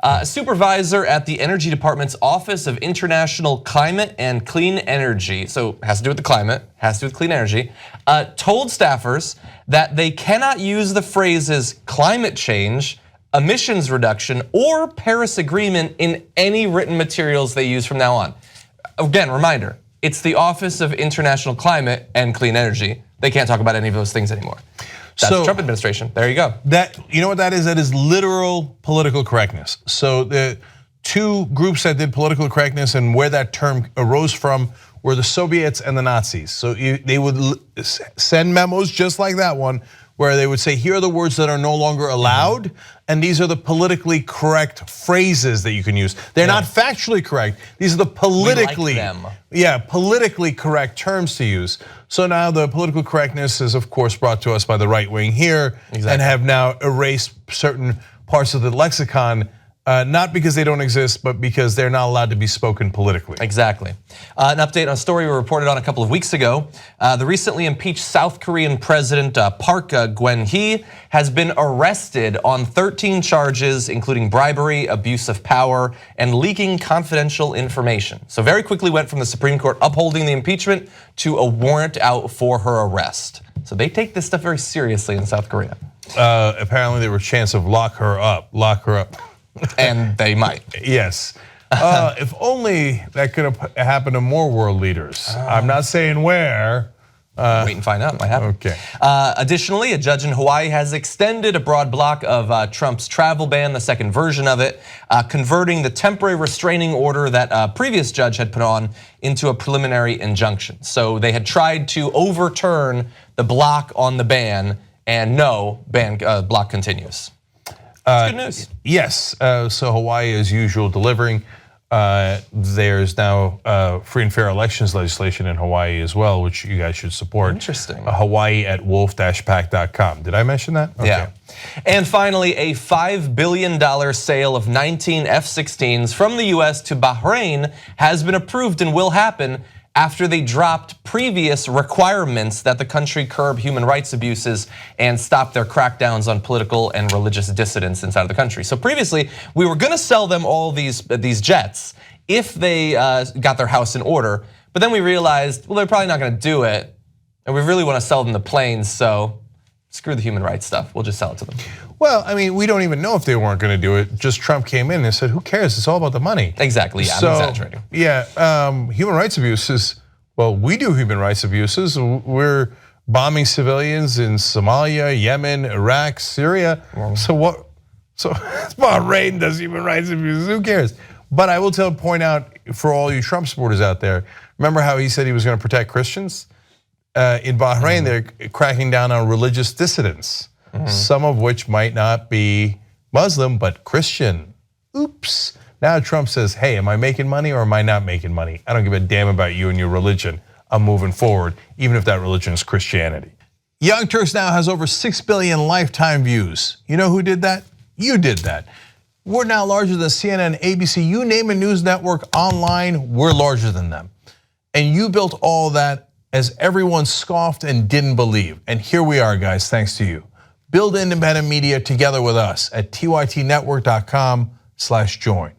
A supervisor at the Energy Department's Office of International Climate and Clean Energy, so has to do with the climate, has to do with clean energy, told staffers that they cannot use the phrases climate change, emissions reduction, or Paris Agreement in any written materials they use from now on. Again, reminder, it's the Office of International Climate and Clean Energy. They can't talk about any of those things anymore. That's the Trump administration. There you go. You know what that is? That is literal political correctness. So the two groups that did political correctness and where that term arose from were the Soviets and the Nazis. So they would send memos just like that one, where they would say, here are the words that are no longer allowed, and these are the politically correct phrases that you can use. They're not factually correct. These are the politically, politically correct terms to use. So now the political correctness is of course brought to us by the right wing here, and have now erased certain parts of the lexicon, not because they don't exist, but because they're not allowed to be spoken politically. Exactly. An update on a story we reported on a couple of weeks ago. The recently impeached South Korean President Park Geun-hye has been arrested on 13 charges, including bribery, abuse of power, and leaking confidential information. So very quickly went from the Supreme Court upholding the impeachment to a warrant out for her arrest. So they take this stuff very seriously in South Korea. Apparently there was a chance of lock her up. And they might. Yes. If only that could have happened to more world leaders. I'm not saying where. Wait and find out. Might happen. Okay. Additionally, a judge in Hawaii has extended a broad block of Trump's travel ban, the second version of it, converting the temporary restraining order that a previous judge had put on into a preliminary injunction. So they had tried to overturn the block on the ban, and no, block continues. That's good news. Yes, so Hawaii as usual delivering. There's now free and fair elections legislation in Hawaii as well, which you guys should support. Interesting. Hawaii at wolf-pack.com. Did I mention that? Okay. Yeah. And finally, a $5 billion sale of 19 F-16s from the US to Bahrain has been approved and will happen after they dropped previous requirements that the country curb human rights abuses and stop their crackdowns on political and religious dissidents inside of the country. So previously, we were gonna sell them all these jets if they got their house in order, but then we realized, well, they're probably not gonna do it, and we really wanna sell them the planes, so screw the human rights stuff, we'll just sell it to them. Well, I mean, we don't even know if they weren't gonna do it, just Trump came in and said, who cares, it's all about the money. Exactly, yeah, I'm exaggerating. Yeah, human rights abuses, well, we do human rights abuses. We're bombing civilians in Somalia, Yemen, Iraq, Syria. So what? So Bahrain does human rights abuses. Who cares? But I will point out for all you Trump supporters out there. Remember how he said he was going to protect Christians? In Bahrain, they're cracking down on religious dissidents, some of which might not be Muslim but Christian. Oops. Now Trump says, hey, am I making money or am I not making money? I don't give a damn about you and your religion. I'm moving forward, even if that religion is Christianity. Young Turks now has over 6 billion lifetime views. You know who did that? You did that. We're now larger than CNN, ABC, you name a news network online, we're larger than them. And you built all that as everyone scoffed and didn't believe. And here we are, guys, thanks to you. Build independent media together with us at tytnetwork.com/join.